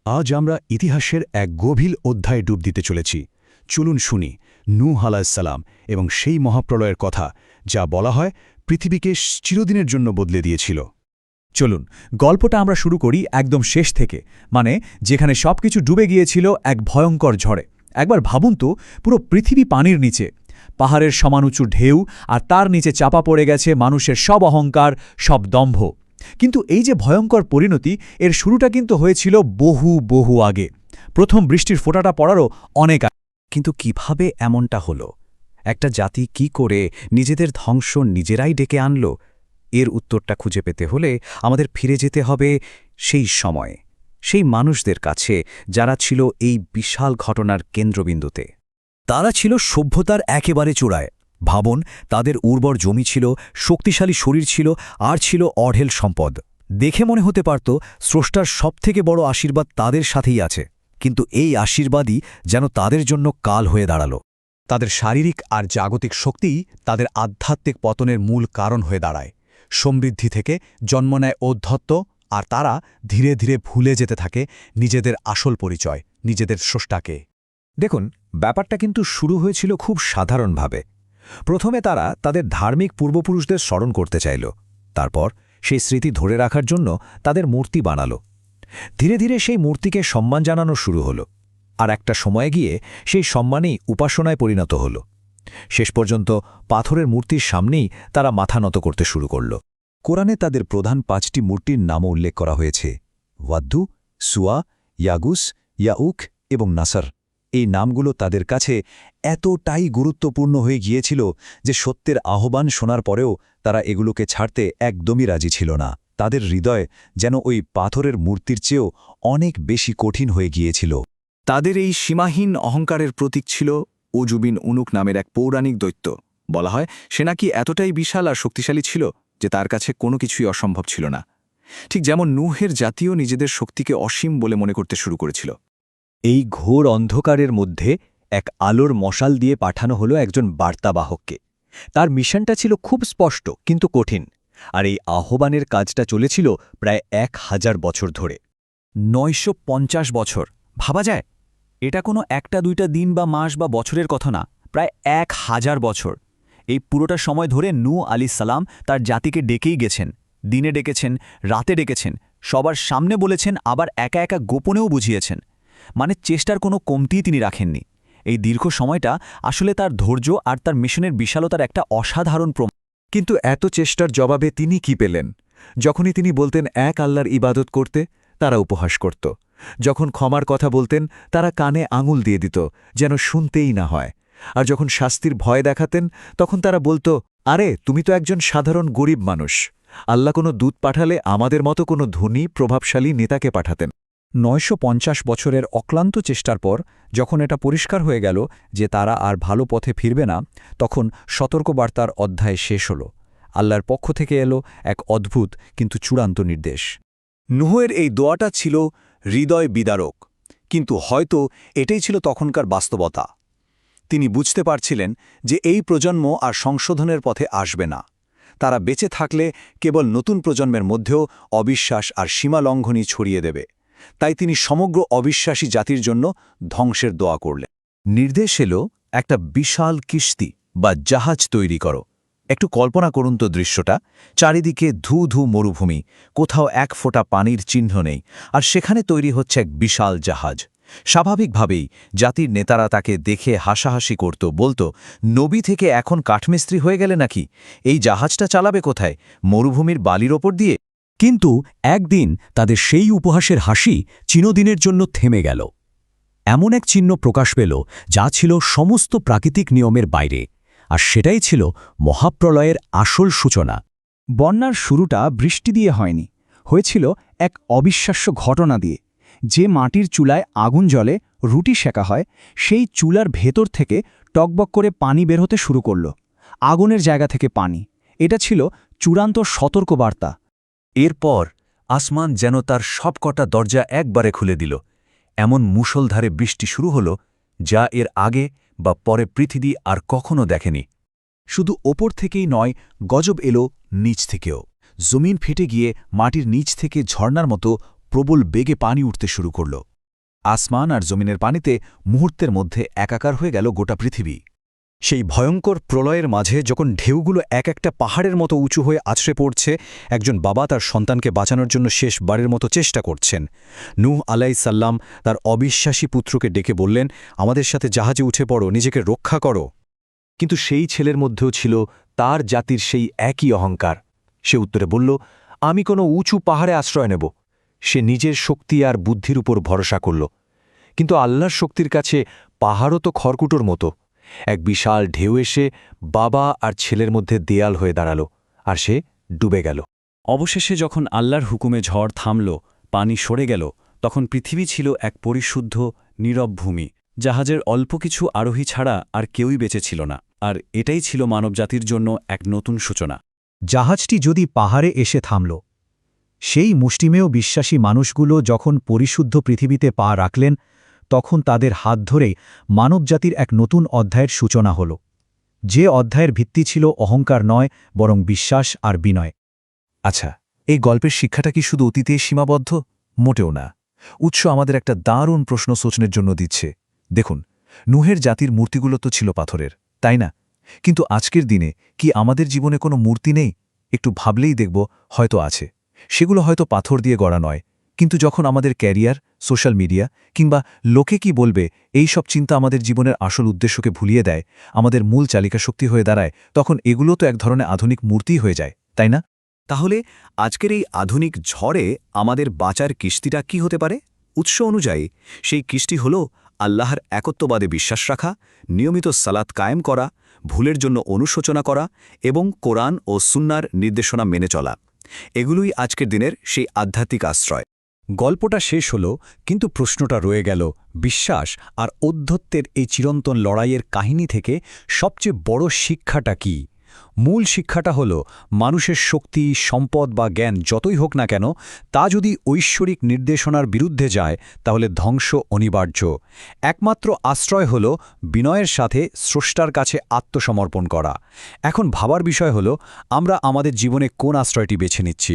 আজ আমরা ইতিহাসের এক গভীর অধ্যায়ে ডুব দিতে চলেছি। চলুন শুনি নূহ আলাইহিস সালাম এবং সেই মহাপ্রলয়ের কথা, যা বলা হয় পৃথিবীকে চিরদিনের জন্য বদলে দিয়েছিল। চলুন গল্পটা আমরা শুরু করি একদম শেষ থেকে, মানে যেখানে সবকিছু ডুবে গিয়েছিল এক ভয়ঙ্কর ঝড়ে। একবার ভাবুন তো, পুরো পৃথিবী পানির নিচে, পাহাড়ের সমান উঁচু ঢেউ, আর তার নিচে চাপা পড়ে গেছে মানুষের সব অহংকার, সব দম্ভ। কিন্তু এই যে ভয়ঙ্কর পরিণতি, এর শুরুটা কিন্তু হয়েছিল বহু বহু আগে। প্রথম বৃষ্টির ফোঁটাটা পড়ারও অনেক আগে। কিন্তু কিভাবে এমনটা হলো? একটা জাতি কি করে নিজেদের ধ্বংস নিজেরাই ডেকে আনল? এর উত্তরটা খুঁজে পেতে হলে আমাদের ফিরে যেতে হবে সেই সময়ে, সেই মানুষদের কাছে যারা ছিল এই বিশাল ঘটনার কেন্দ্রবিন্দুতে। তারা ছিল সভ্যতার একেবারে চূড়ায়। ভাবুন, তাদের উর্বর জমি ছিল, শক্তিশালী শরীর ছিল, আর ছিল অঢেল সম্পদ। দেখে মনে হতে পারত স্রষ্টার সবথেকে বড় আশীর্বাদ তাদের সাথেই আছে। কিন্তু এই আশীর্বাদই যেন তাদের জন্য কাল হয়ে দাঁড়াল। তাদের শারীরিক আর জাগতিক শক্তিই তাদের আধ্যাত্মিক পতনের মূল কারণ হয়ে দাঁড়ায়। সমৃদ্ধি থেকে জন্ম নেয় ঔদ্ধত্য, আর তারা ধীরে ধীরে ভুলে যেতে থাকে নিজেদের আসল পরিচয়, নিজেদের স্রষ্টাকে। দেখুন, ব্যাপারটা কিন্তু শুরু হয়েছিল খুব সাধারণভাবে। প্রথমে তারা তাদের ধার্মিক পূর্বপুরুষদের স্মরণ করতে চাইল। তারপর সেই স্মৃতি ধরে রাখার জন্য তাদের মূর্তি বানালো। ধীরে ধীরে সেই মূর্তিকে সম্মান জানানো শুরু হলো, আর একটা সময়ে গিয়ে সেই সম্মানেই উপাসনায় পরিণত হল। শেষ পর্যন্ত পাথরের মূর্তির সামনেই তারা মাথা নত করতে শুরু করল। কোরআনে তাদের প্রধান 5টি মূর্তির নামও উল্লেখ করা হয়েছে: ওয়াদ্দু, সুয়া, ইয়াগুস, ইয়াউক এবং নাসার। এই নামগুলো তাদের কাছে এতটাই গুরুত্বপূর্ণ হয়ে গিয়েছিল যে সত্যের আহ্বান শোনার পরেও তারা এগুলোকে ছাড়তে একদমই রাজি ছিল না। তাদের হৃদয় যেন ওই পাথরের মূর্তির চেয়েও অনেক বেশি কঠিন হয়ে গিয়েছিল। তাদের এই সীমাহীন অহংকারের প্রতীক ছিল উজুবিন উনুক নামের এক পৌরাণিক দৈত্য। বলা হয় সে নাকি এতটাই বিশাল আর শক্তিশালী ছিল যে তার কাছে কোনো কিছুই অসম্ভব ছিল না। ঠিক যেমন নূহের জাতীয় নিজেদের শক্তিকে অসীম বলে মনে করতে শুরু করেছিল। এই ঘোর অন্ধকারের মধ্যে এক আলোর মশাল দিয়ে পাঠানো হলো একজন বার্তাবাহককে। তার মিশনটা ছিল খুব স্পষ্ট কিন্তু কঠিন, আর এই আহ্বানের কাজটা চলেছিল প্রায় 1000 বছর ধরে। 950 বছর, ভাবা যায়? এটা কোনো একটা দুইটা দিন বা মাস বা বছরের কথা না, প্রায় 1000 বছর। এই পুরোটা সময় ধরে নূহ আলাইহিস সালাম তার জাতিকে ডেকেই গেছেন। দিনে ডেকেছেন, রাতে ডেকেছেন, সবার সামনে বলেছেন, আবার একা একা গোপনেও বুঝিয়েছেন। মানে চেষ্টার কোনো কমতিই তিনি রাখেননি। এই দীর্ঘ সময়টা আসলে তার ধৈর্য আর তার মিশনের বিশালতার একটা অসাধারণ প্রমাণ। কিন্তু এত চেষ্টার জবাবে তিনি কি পেলেন? যখনই তিনি বলতেন এক আল্লাহর ইবাদত করতে, তারা উপহাস করত। যখন ক্ষমার কথা বলতেন, তারা কানে আঙুল দিয়ে দিত, যেন শুনতেই না হয়। আর যখন শাস্তির ভয় দেখাতেন, তখন তারা বলতো, আরে তুমি তো একজন সাধারণ গরিব মানুষ। আল্লাহ কোনো দূত পাঠালে আমাদের মতো কোনো ধনী প্রভাবশালী নেতাকে পাঠাতেন। 950 বছরের অক্লান্ত চেষ্টার পর যখন এটা পরিষ্কার হয়ে গেল যে তারা আর ভালো পথে ফিরবে না, তখন সতর্কবার্তার অধ্যায় শেষ হল। আল্লাহর পক্ষ থেকে এলো এক অদ্ভুত কিন্তু চূড়ান্ত নির্দেশ। নূহের এই দোয়াটা ছিল হৃদয় বিদারক, কিন্তু হয়তো এটাই ছিল তখনকার বাস্তবতা। তিনি বুঝতে পারছিলেন যে এই প্রজন্ম আর সংশোধনের পথে আসবে না। তারা বেঁচে থাকলে কেবল নতুন প্রজন্মের মধ্যেও অবিশ্বাস আর সীমালঙ্ঘনই ছড়িয়ে দেবে। তাই তিনি সমগ্র অবিশ্বাসী জাতির জন্য ধ্বংসের দোয়া করলেন। নির্দেশ এলো, একটা বিশাল কিস্তি বা জাহাজ তৈরি করো। একটু কল্পনা করুন তো দৃশ্যটা। চারিদিকে ধু ধু মরুভূমি, কোথাও এক ফোঁটা পানির চিহ্ন নেই, আর সেখানে তৈরি হচ্ছে এক বিশাল জাহাজ। স্বাভাবিকভাবেই জাতির নেতারা তাকে দেখে হাসাহাসি করত, বলতো, নবী থেকে এখন কাঠমিস্ত্রি হয়ে গেলে নাকি? এই জাহাজটা চালাবে কোথায়? মরুভূমির বালির ওপর দিয়ে? কিন্তু একদিন তাদের সেই উপহাসের হাসি চিরদিনের জন্য থেমে গেল। এমন এক চিহ্ন প্রকাশ পেল যা ছিল সমস্ত প্রাকৃতিক নিয়মের বাইরে, আর সেটাই ছিল মহাপ্রলয়ের আসল সূচনা। বন্যার শুরুটা বৃষ্টি দিয়ে হয়নি, হয়েছিল এক অবিশ্বাস্য ঘটনা দিয়ে। যে মাটির চুলায় আগুন জ্বলে রুটি সেকা হয়, সেই চুলার ভেতর থেকে টকবক করে পানি বের হতে শুরু করল। আগুনের জায়গা থেকে পানি। এটা ছিল চূড়ান্ত সতর্কবার্তা। এরপর আসমান যেন তার সবকটা দরজা একবারে খুলে দিল। এমন মুষলধারে বৃষ্টি শুরু হল যা এর আগে বা পরে পৃথিবী আর কখনো দেখেনি। শুধু ওপর থেকেই নয়, গজব এলো নিচ থেকেও। জমিন ফেটে গিয়ে মাটির নিচ থেকে ঝর্ণার মতো প্রবল বেগে পানি উঠতে শুরু করল। আসমান আর জমিনের পানিতে মুহূর্তের মধ্যে একাকার হয়ে গেল গোটা পৃথিবী। সেই ভয়ঙ্কর প্রলয়ের মাঝে যখন ঢেউগুলো এক একটা পাহাড়ের মতো উঁচু হয়ে আছড়ে পড়ছে, একজন বাবা তার সন্তানকে বাঁচানোর জন্য শেষবারের মতো চেষ্টা করছেন। নূহ আলাইসাল্লাম তার অবিশ্বাসী পুত্রকে ডেকে বললেন, আমাদের সাথে জাহাজে উঠে পড়ো, নিজেকে রক্ষা করো। কিন্তু সেই ছেলের মধ্যেও ছিল তার জাতির সেই একই অহংকার। সে উত্তরে বলল, আমি কোনো উঁচু পাহাড়ে আশ্রয় নেব। সে নিজের শক্তি আর বুদ্ধির উপর ভরসা করল। কিন্তু আল্লাহর শক্তির কাছে পাহাড়ও তো খড়কুটোর মতো। এক বিশাল ঢেউ এসে বাবা আর ছেলের মধ্যে দেয়াল হয়ে দাঁড়াল, আর সে ডুবে গেল। অবশেষে যখন আল্লাহর হুকুমে ঝড় থামল, পানি সরে গেল, তখন পৃথিবী ছিল এক পরিশুদ্ধ নীরব ভূমি। জাহাজের অল্প কিছু আরোহী ছাড়া আর কেউই বেঁচে ছিল না। আর এটাই ছিল মানবজাতির জন্য এক নতুন সূচনা। জাহাজটি যদি পাহাড়ে এসে থামল, সেই মুষ্টিমেয় বিশ্বাসী মানুষগুলো যখন পরিশুদ্ধ পৃথিবীতে পা রাখলেন, তখন তাদের হাত ধরেই মানবজাতির এক নতুন অধ্যায়ের সূচনা হল, যে অধ্যায়ের ভিত্তি ছিল অহংকার নয়, বরং বিশ্বাস আর বিনয়। আচ্ছা, এই গল্পের শিক্ষাটা কি শুধু অতীতে সীমাবদ্ধ? মোটেও না। উৎস আমাদের একটা দারুণ প্রশ্ন সোচনের জন্য দিচ্ছে। দেখুন, নুহের জাতির মূর্তিগুলো তো ছিল পাথরের, তাই না? কিন্তু আজকের দিনে কি আমাদের জীবনে কোনো মূর্তি নেই? একটু ভাবলেই দেখব হয়তো আছে। সেগুলো হয়তো পাথর দিয়ে গড়া নয়, কিন্তু যখন আমাদের ক্যারিয়ার, সোশ্যাল মিডিয়া কিংবা লোকে কি বলবে এই সব চিন্তা আমাদের জীবনের আসল উদ্দেশ্যকে ভুলিয়ে দেয়, আমাদের মূল চালিকা শক্তি হয়ে দাঁড়ায়, তখন এগুলো তো এক ধরনের আধুনিক মূর্তি হয়ে যায়, তাই না? তাহলে আজকের এই আধুনিক ঝড়ে আমাদের বাঁচার কিস্তিটা কি হতে পারে? উৎস অনুযায়ী সেই কিস্তি হল আল্লাহর একত্ববাদে বিশ্বাস রাখা, নিয়মিত সালাত কায়েম করা, ভুলের জন্য অনুশোচনা করা এবং কোরআন ও সুন্নার নির্দেশনা মেনে চলা। এগুলোই আজকের দিনের সেই আধ্যাত্মিক আশ্রয়। গল্পটা শেষ হল, কিন্তু প্রশ্নটা রয়ে গেল, বিশ্বাস আর ঔদ্ধত্যের এই চিরন্তন লড়াইয়ের কাহিনী থেকে সবচেয়ে বড় শিক্ষাটা কি? মূল শিক্ষাটা হল, মানুষের শক্তি, সম্পদ বা জ্ঞান যতই হোক না কেন, তা যদি ঐশ্বরিক নির্দেশনার বিরুদ্ধে যায় তাহলে ধ্বংস অনিবার্য। একমাত্র আশ্রয় হল বিনয়ের সাথে স্রষ্টার কাছে আত্মসমর্পণ করা। এখন ভাবার বিষয় হল, আমরা আমাদের জীবনে কোন আশ্রয়টি বেছে নিচ্ছি।